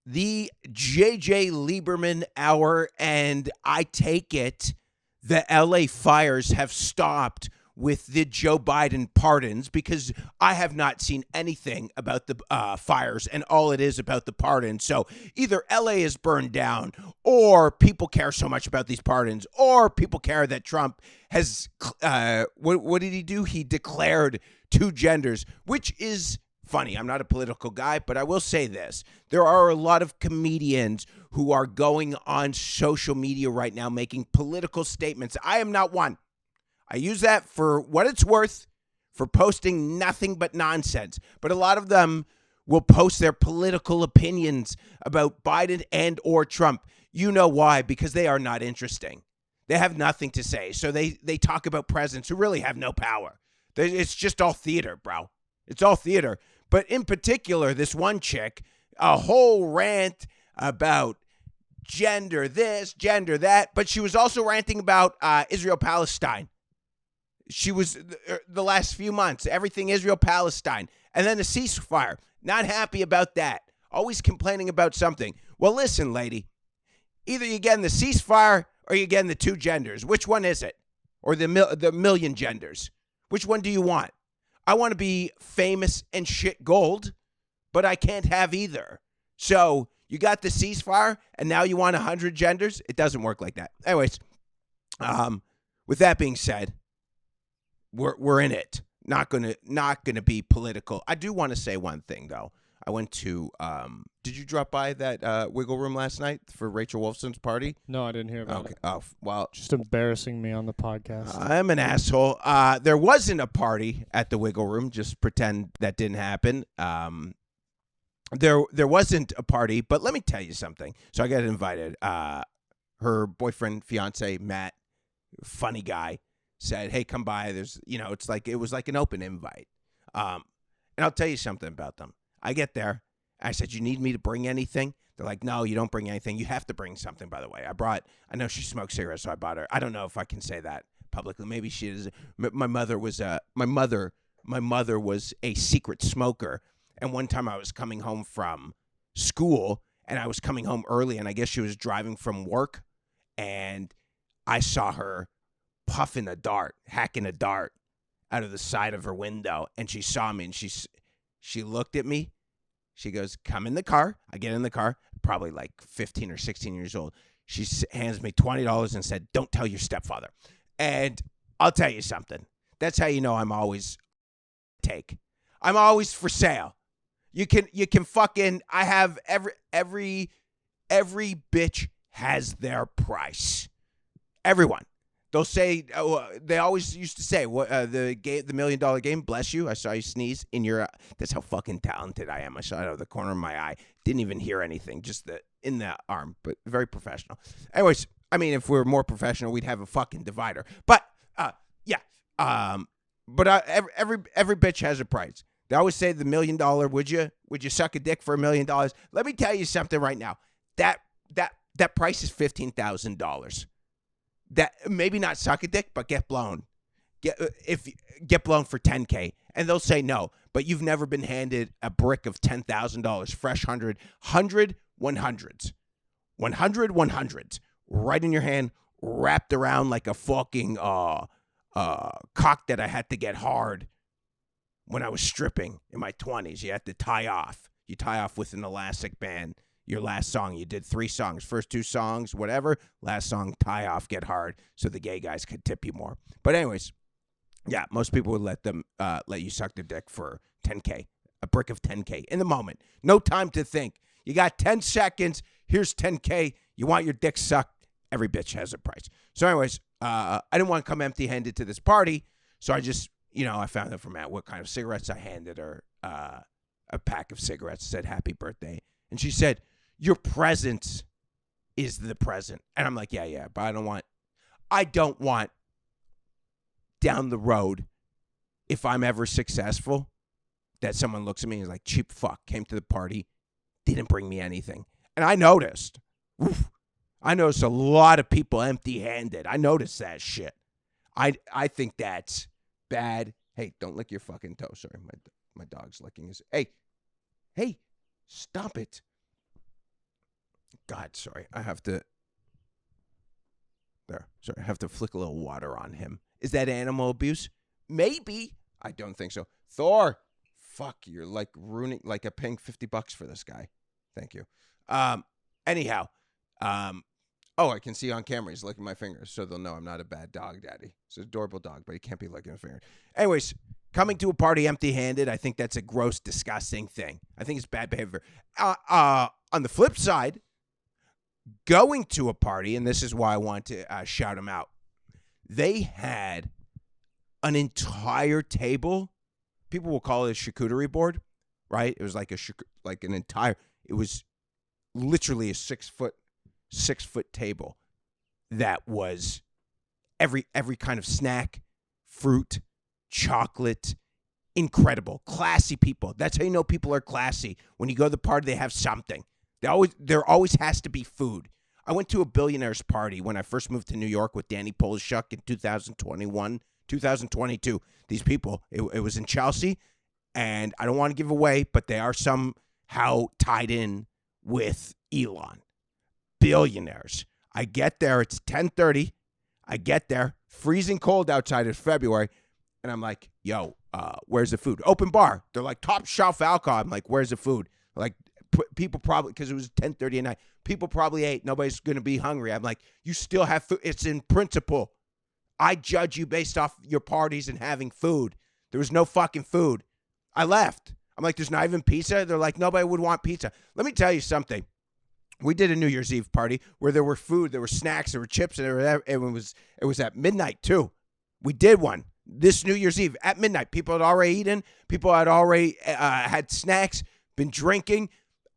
the JJ Liberman hour, and I take it the LA fires have stopped with the Joe Biden pardons, because I have not seen anything about the fires, and all it is about the pardons. So either LA is burned down, or people care so much about these pardons, or people care that Trump has, what did he do? He declared two genders, which is funny. I'm not a political guy, but I will say this. There are a lot of comedians who are going on social media right now making political statements. I am not one. I use that for what it's worth, for posting nothing but nonsense. But a lot of them will post their political opinions about Biden and or Trump. You know why? Because they are not interesting. They have nothing to say. So they talk about presidents who really have no power. It's just all theater, bro. It's all theater. But in particular, this one chick, a whole rant about gender this, gender that. But she was also ranting about Israel-Palestine. She was the last few months, everything Israel-Palestine. And then a ceasefire. Not happy about that. Always complaining about something. Well, listen, lady. Either you're getting the ceasefire or you're getting the two genders. Which one is it? Or the million genders? Which one do you want? I want to be famous and shit gold, but I can't have either. So you got the ceasefire and now you want 100 genders? It doesn't work like that. Anyways, with that being said, we're in it. Not gonna be political. I do want to say one thing though. I went to did you drop by that Wiggle Room last night for Rachel Wolfson's party? No, I didn't hear about it. Oh, well, Just embarrassing me on the podcast. I'm an asshole. There wasn't a party at the Wiggle Room. Just pretend that didn't happen. There wasn't a party, but let me tell you something. So I got invited. Her boyfriend, fiance, Matt, funny guy, said, "Hey, come by." There's, it was like an open invite. And I'll tell you something about them. I get there. I said, "You need me to bring anything?" They're like, "No, you don't bring anything. You have to bring something." By the way, I know she smokes cigarettes, so I bought her. I don't know if I can say that publicly. Maybe she is. My mother was a secret smoker. And one time I was coming home from school, and I was coming home early, and I guess she was driving from work, and I saw her hacking a dart out of the side of her window, and she saw me, and she looked at me. She goes, "Come in the car." I get in the car, probably like 15 or 16 years old. She hands me $20 and said, "Don't tell your stepfather." And I'll tell you something. That's how you know I'm always I'm always for sale. You can fucking, I have every bitch has their price. Everyone. They'll say, they always used to say, the $1 million game, bless you. I saw you sneeze in your, that's how fucking talented I am. I saw it out of the corner of my eye. Didn't even hear anything, just in the arm, but very professional. Anyways, I mean, if we're more professional, we'd have a fucking divider. But, yeah. But every bitch has a price. They always say the $1 million, would you suck a dick for $1 million? Let me tell you something right now. That price is $15,000. That maybe not suck a dick, but get blown. Get blown for $10K, and they'll say no. But you've never been handed a brick of $10,000, fresh 100 100s, 100s, right in your hand, wrapped around like a fucking cock that I had to get hard when I was stripping in my 20s. You had to tie off. You tie off with an elastic band. Your last song, you did 3 songs. First 2 songs, whatever. Last song, tie off, get hard, so the gay guys could tip you more. But anyways, yeah, most people would let you suck their dick for $10K, a brick of $10K in the moment. No time to think. You got 10 seconds. Here's $10K. You want your dick sucked? Every bitch has a price. So anyways, I didn't want to come empty-handed to this party, so I just, I found out from Matt what kind of cigarettes. I handed her a pack of cigarettes, said happy birthday. And she said, "Your presence is the present." And I'm like, yeah, but I don't want down the road, if I'm ever successful, that someone looks at me and is like, cheap fuck, came to the party, didn't bring me anything. And I noticed. I noticed a lot of people empty-handed. I noticed that shit. I think that's bad. Hey, don't lick your fucking toe. Sorry, my dog's licking his. Hey, stop it. God, sorry. I have to flick a little water on him. Is that animal abuse? Maybe. I don't think so. Thor. Fuck, you're like ruining, like I'm paying $50 for this guy. Thank you. Anyhow, I can see on camera he's licking my fingers, so they'll know I'm not a bad dog daddy. It's an adorable dog, but he can't be licking his fingers. Anyways, coming to a party empty-handed, I think that's a gross, disgusting thing. I think it's bad behavior. On the flip side, going to a party, and this is why I want to shout them out, they had an entire table. People will call it a charcuterie board, right? It was like it was literally a 6-foot table that was every kind of snack, fruit, chocolate, incredible, classy people. That's how you know people are classy. When you go to the party, they have something. There always has to be food. I went to a billionaire's party when I first moved to New York with Danny Polishuk in 2022. These people, it was in Chelsea, and I don't want to give away, but they are somehow tied in with Elon. Billionaires. I get there, it's 10:30. I get there, freezing cold outside. It's February, and I'm like, yo, where's the food? Open bar. They're like, top shelf alcohol. I'm like, where's the food? Like, people probably, because it was 10:30 at night, people probably ate. Nobody's going to be hungry. I'm like, you still have food. It's in principle. I judge you based off your parties and having food. There was no fucking food. I left. I'm like, there's not even pizza? They're like, nobody would want pizza. Let me tell you something. We did a New Year's Eve party where there were food, there were snacks, there were chips, and it was at midnight too. We did one this New Year's Eve at midnight. People had already eaten. People had already had snacks, been drinking.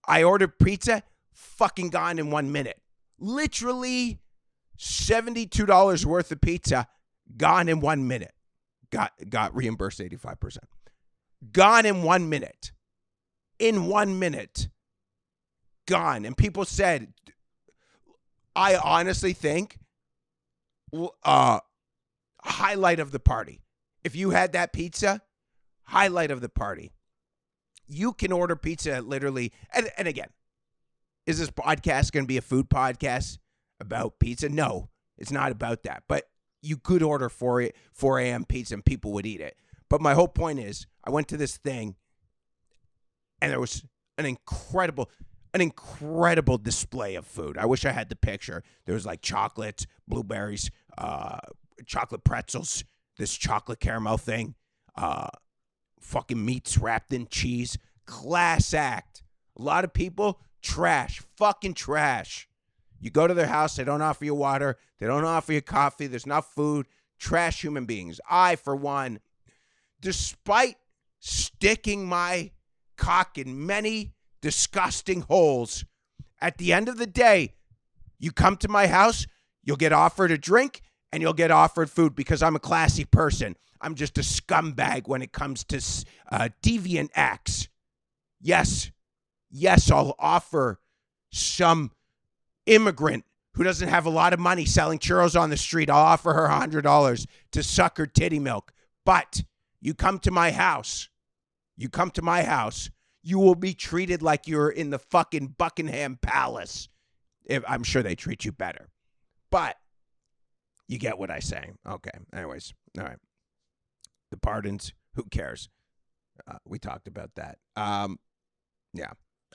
I ordered pizza, fucking gone in 1 minute. Literally $72 worth of pizza, gone in 1 minute. Got reimbursed 85%. Gone in 1 minute. In 1 minute. Gone. And people said, I honestly think, highlight of the party. If you had that pizza, highlight of the party. You can order pizza literally, and again, is this podcast going to be a food podcast about pizza? No, it's not about that. But you could order 4 a.m. pizza and people would eat it. But my whole point is, I went to this thing, and there was an incredible display of food. I wish I had the picture. There was like chocolates, blueberries, chocolate pretzels, this chocolate caramel thing, fucking meats wrapped in cheese. Class act. A lot of people, trash, fucking trash. You go to their house, they don't offer you water, they don't offer you coffee, there's not food. Trash human beings. I, for one, despite sticking my cock in many disgusting holes, at the end of the day, you come to my house, you'll get offered a drink, and you'll get offered food because I'm a classy person. I'm just a scumbag when it comes to deviant acts. Yes, I'll offer some immigrant who doesn't have a lot of money selling churros on the street, I'll offer her $100 to suck her titty milk. But you come to my house, you will be treated like you're in the fucking Buckingham Palace. I'm sure they treat you better. But you get what I'm saying. Okay. Anyways. All right. The pardons. Who cares? We talked about that. Yeah.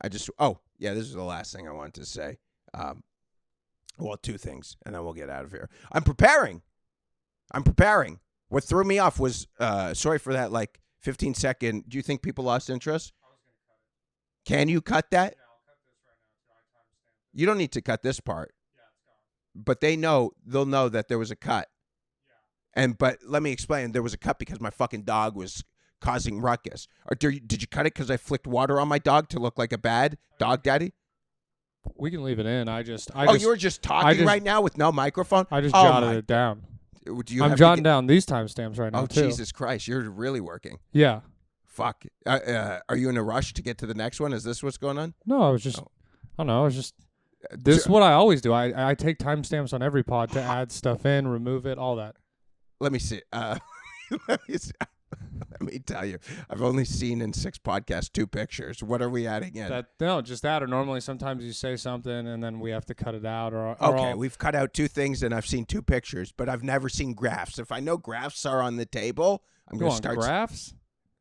This is the last thing I wanted to say. Well, 2 things, and then we'll get out of here. I'm preparing. What threw me off was, sorry for that, 15-second. Do you think people lost interest? I was going to cut it. Can you cut that? Yeah, I'll cut this right now. I timestamped it. You don't need to cut this part. Yeah, it's gone. But they'll know that there was a cut. Yeah. But let me explain. There was a cut because my fucking dog was causing ruckus. Or did you cut it because I flicked water on my dog to look like a bad dog daddy? We can leave it in. You were just talking right now with no microphone? I just jotted it down. I'm jotting down these timestamps right now, Oh, too. Jesus Christ. You're really working. Yeah. Fuck. Are you in a rush to get to the next one? Is this what's going on? No, I was just, I don't know. I was just, this is what I always do. I take timestamps on every pod to add stuff in, remove it, all that. Let me see. Let me tell you, I've only seen in 6 podcasts 2 pictures. What are we adding in? Just that. Or normally sometimes you say something and then we have to cut it out. Okay, we've cut out 2 things and I've seen 2 pictures, but I've never seen graphs. If I know graphs are on the table, I'm going to start. Graphs?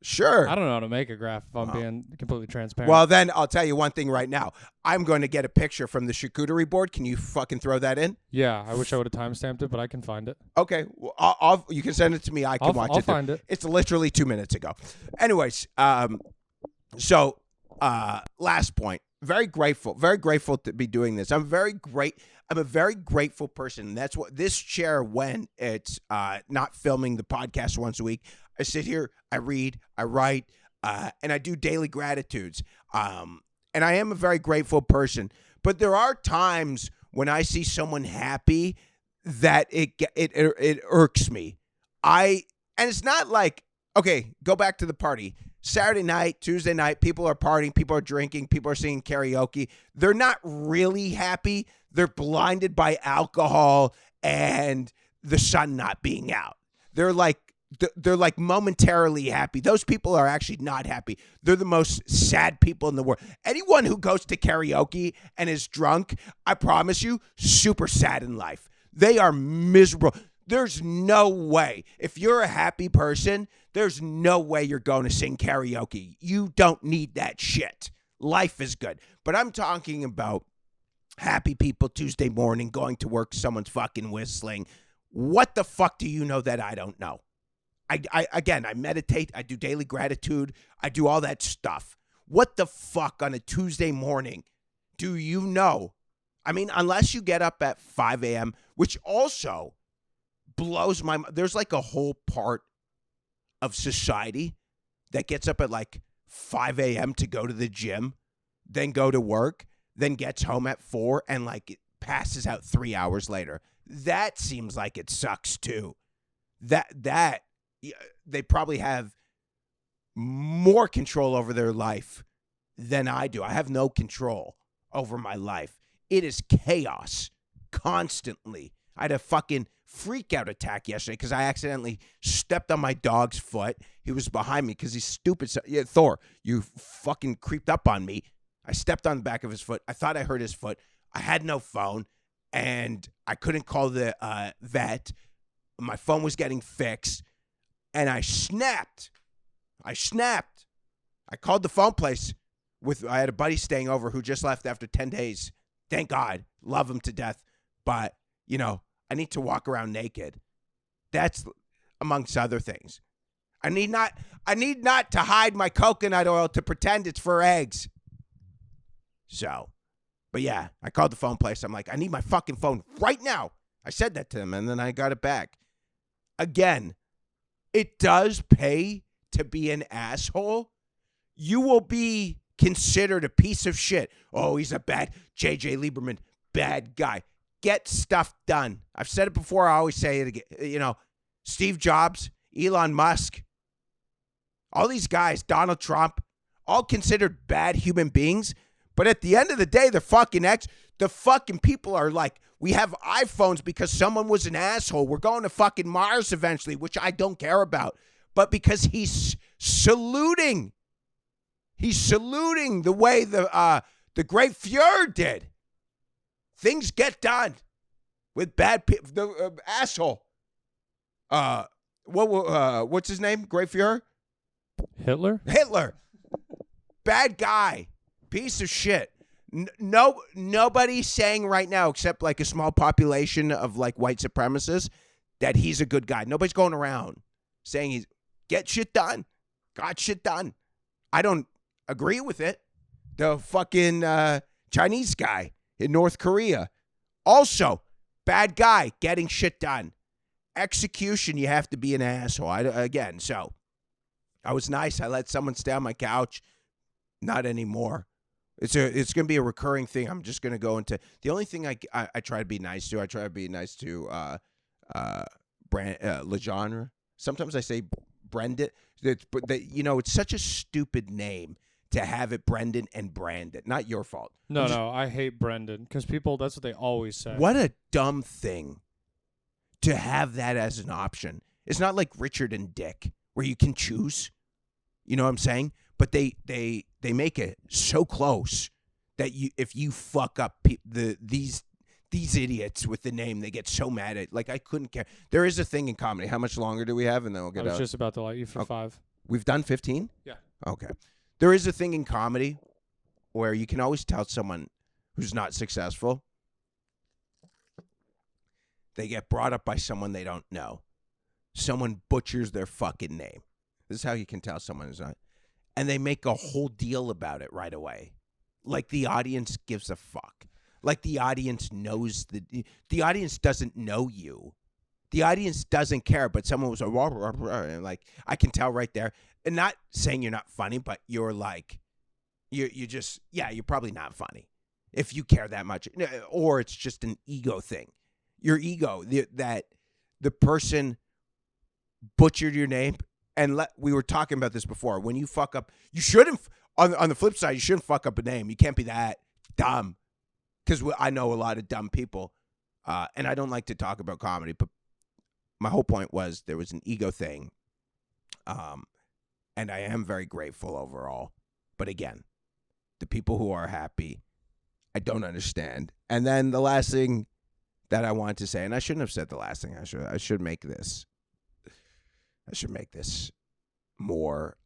Sure. I don't know how to make a graph if I'm being completely transparent. Well, then I'll tell you one thing right now. I'm going to get a picture from the charcuterie board. Can you fucking throw that in? Yeah, I wish I would have timestamped it, but I can find it. Okay, well, you can send it to me. I can watch it. I'll find it. It's literally 2 minutes ago. Anyways, so last point. Very grateful to be doing this. I'm a very grateful person. That's what this chair, when it's not filming the podcast once a week, I sit here, I read, I write, and I do daily gratitudes. And I am a very grateful person. But there are times when I see someone happy that it irks me. And it's not like, okay, go back to the party. Saturday night, Tuesday night, people are partying, people are drinking, people are singing karaoke. They're not really happy. They're blinded by alcohol and the sun not being out. They're like momentarily happy. Those people are actually not happy. They're the most sad people in the world. Anyone who goes to karaoke and is drunk, I promise you, super sad in life. They are miserable. There's no way. If you're a happy person, there's no way you're going to sing karaoke. You don't need that shit. Life is good. But I'm talking about happy people Tuesday morning going to work, someone's fucking whistling. What the fuck do you know that I don't know? I meditate, I do daily gratitude, I do all that stuff. What the fuck on a Tuesday morning do you know? I mean, unless you get up at 5 a.m., which also blows my mind. There's like a whole part of society that gets up at like 5 a.m. to go to the gym, then go to work, then gets home at 4 and like passes out 3 hours later. That seems like it sucks too. They probably have more control over their life than I do. I have no control over my life. It is chaos constantly. I had a fucking freak out attack yesterday because I accidentally stepped on my dog's foot. He was behind me because he's stupid. Yeah, Thor, you fucking creeped up on me. I stepped on the back of his foot. I thought I hurt his foot. I had no phone and I couldn't call the vet. My phone was getting fixed. And I snapped. I called the phone place. I had a buddy staying over who just left after 10 days. Thank God. Love him to death. But, I need to walk around naked. That's amongst other things. I need not to hide my coconut oil to pretend it's for eggs. So, but yeah, I called the phone place. I'm like, I need my fucking phone right now. I said that to him and then I got it back. Again, it does pay to be an asshole. You will be considered a piece of shit. Oh, he's a bad JJ Liberman, bad guy. Get stuff done. I've said it before. I always say it again. Steve Jobs, Elon Musk, all these guys, Donald Trump, all considered bad human beings. But at the end of the day, the fucking people are like, we have iPhones because someone was an asshole. We're going to fucking Mars eventually, which I don't care about. But because he's saluting. He's saluting the way the great Fuhrer did. Things get done with bad people. The asshole. What's his name? Great Fuhrer? Hitler? Bad guy. Piece of shit. Nobody's saying right now, except like a small population of like white supremacists, that he's a good guy. Nobody's going around saying he's get shit done. Got shit done. I don't agree with it. The fucking Chinese guy in North Korea. Also, bad guy getting shit done. Execution, you have to be an asshole. So I was nice. I let someone stay on my couch. Not anymore. It's going to be a recurring thing. I'm just going to go into the only thing I try to be nice to. I try to be nice to Legendre. Sometimes I say Brendan. It's such a stupid name to have it Brendan and Brandon. Not your fault. No, I hate Brendan because that's what they always say. What a dumb thing to have that as an option. It's not like Richard and Dick where you can choose. You know what I'm saying? But they make it so close that if you fuck up these idiots with the name, they get so mad at. Like I couldn't care. There is a thing in comedy. How much longer do we have? And then we'll get out. I was just about to let you for 5. We've done 15? Yeah. Okay. There is a thing in comedy where you can always tell someone who's not successful. They get brought up by someone they don't know. Someone butchers their fucking name. This is how you can tell someone is not. And they make a whole deal about it right away. Like the audience gives a fuck. Like the audience knows the audience doesn't know you. The audience doesn't care, but someone was like, I can tell right there. And not saying you're not funny, but you're like, you just, you're probably not funny if you care that much. Or it's just an ego thing. Your ego, that the person butchered your name. And we were talking about this before. When you fuck up, you shouldn't, on the flip side, you shouldn't fuck up a name. You can't be that dumb. Because I know a lot of dumb people. And I don't like to talk about comedy, but my whole point was there was an ego thing. And I am very grateful overall. But again, the people who are happy, I don't understand. And then the last thing that I want to say, and I shouldn't have said the last thing. I should make this more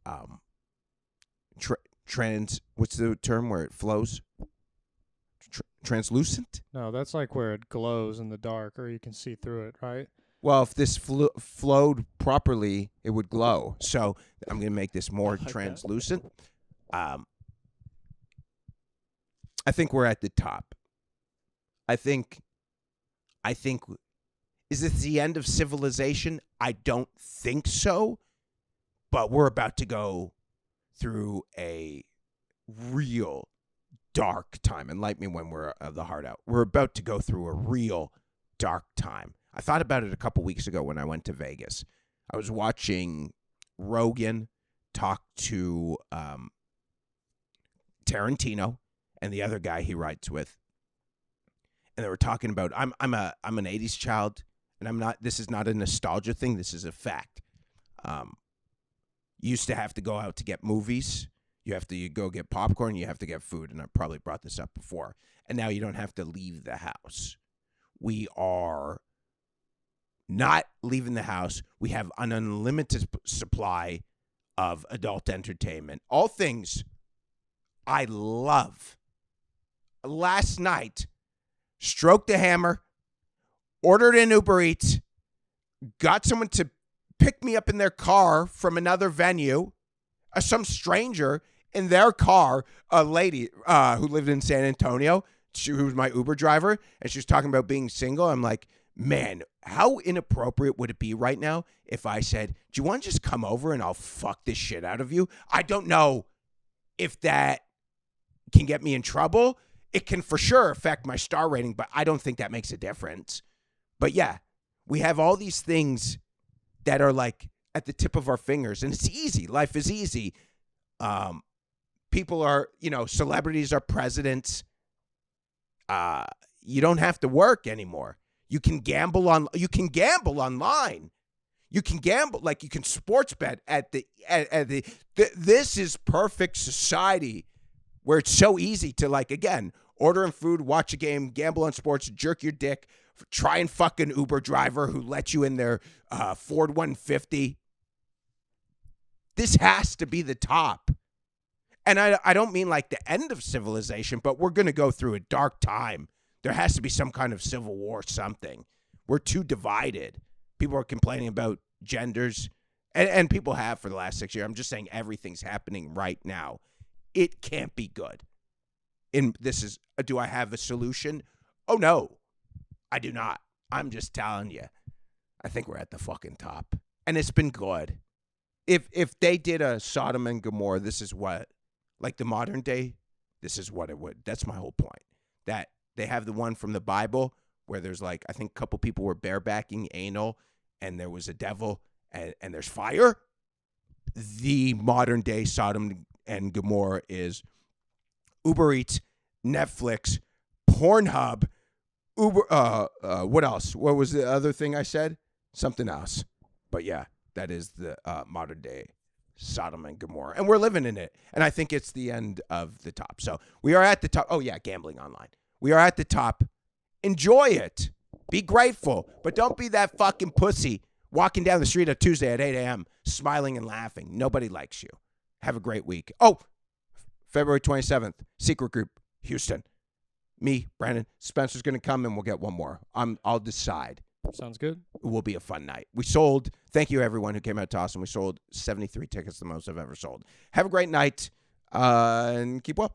what's the term where it flows? Translucent? No, that's like where it glows in the dark, or you can see through it, right? Well, if this flowed properly, it would glow. So I'm going to make this more translucent. I think we're at the top. I think. Is this the end of civilization? I don't think so. But we're about to go through a real dark time. And light me when we're the heart out. We're about to go through a real dark time. I thought about it a couple weeks ago when I went to Vegas. I was watching Rogan talk to Tarantino and the other guy he writes with. And they were talking about I'm an 80s child, and I'm not. This is not a nostalgia thing. This is a fact. You used to have to go out to get movies. You have to go get popcorn. You have to get food, and I probably brought this up before. And now you don't have to leave the house. We are not leaving the house. We have an unlimited supply of adult entertainment. All things I love. Last night, stroked the hammer, ordered an Uber Eats, got someone to pick me up in their car from another venue, some stranger in their car, a lady who lived in San Antonio, who was my Uber driver, and she was talking about being single. I'm like, man, how inappropriate would it be right now if I said, do you want to just come over and I'll fuck this shit out of you? I don't know if that can get me in trouble. It can for sure affect my star rating, but I don't think that makes a difference. But yeah, we have all these things that are like at the tip of our fingers, and it's easy. Life is easy. People are, celebrities are presidents. You don't have to work anymore. You can gamble online. You can gamble, like you can sports bet at the this is perfect society where it's so easy to, like, again, ordering food, watch a game, gamble on sports, jerk your dick, try and fuck an Uber driver who let you in their Ford 150. This has to be the top. And I don't mean like the end of civilization, but we're going to go through a dark time. There has to be some kind of civil war, something. We're too divided. People are complaining about genders, and people have for the last 6 years. I'm just saying everything's happening right now. It can't be good. Do I have a solution? Oh, no, I do not. I'm just telling you. I think we're at the fucking top. And it's been good. If they did a Sodom and Gomorrah, this is what, like the modern day, this is what it would. That's my whole point. That they have the one from the Bible where there's like, I think a couple people were barebacking anal and there was a devil and there's fire. The modern day Sodom and Gomorrah is Uber Eats, Netflix, Pornhub, Uber, what else? What was the other thing I said? Something else. But yeah, that is the modern day Sodom and Gomorrah. And we're living in it. And I think it's the end of the top. So we are at the top. Oh, yeah, gambling online. We are at the top. Enjoy it. Be grateful. But don't be that fucking pussy walking down the street on Tuesday at 8 a.m. smiling and laughing. Nobody likes you. Have a great week. Oh, February 27th, Secret Group, Houston. Me, Brandon, Spencer's going to come, and we'll get one more. I'll decide. Sounds good. It will be a fun night. We sold, thank you everyone who came out to Austin. We sold 73 tickets, the most I've ever sold. Have a great night, and keep well.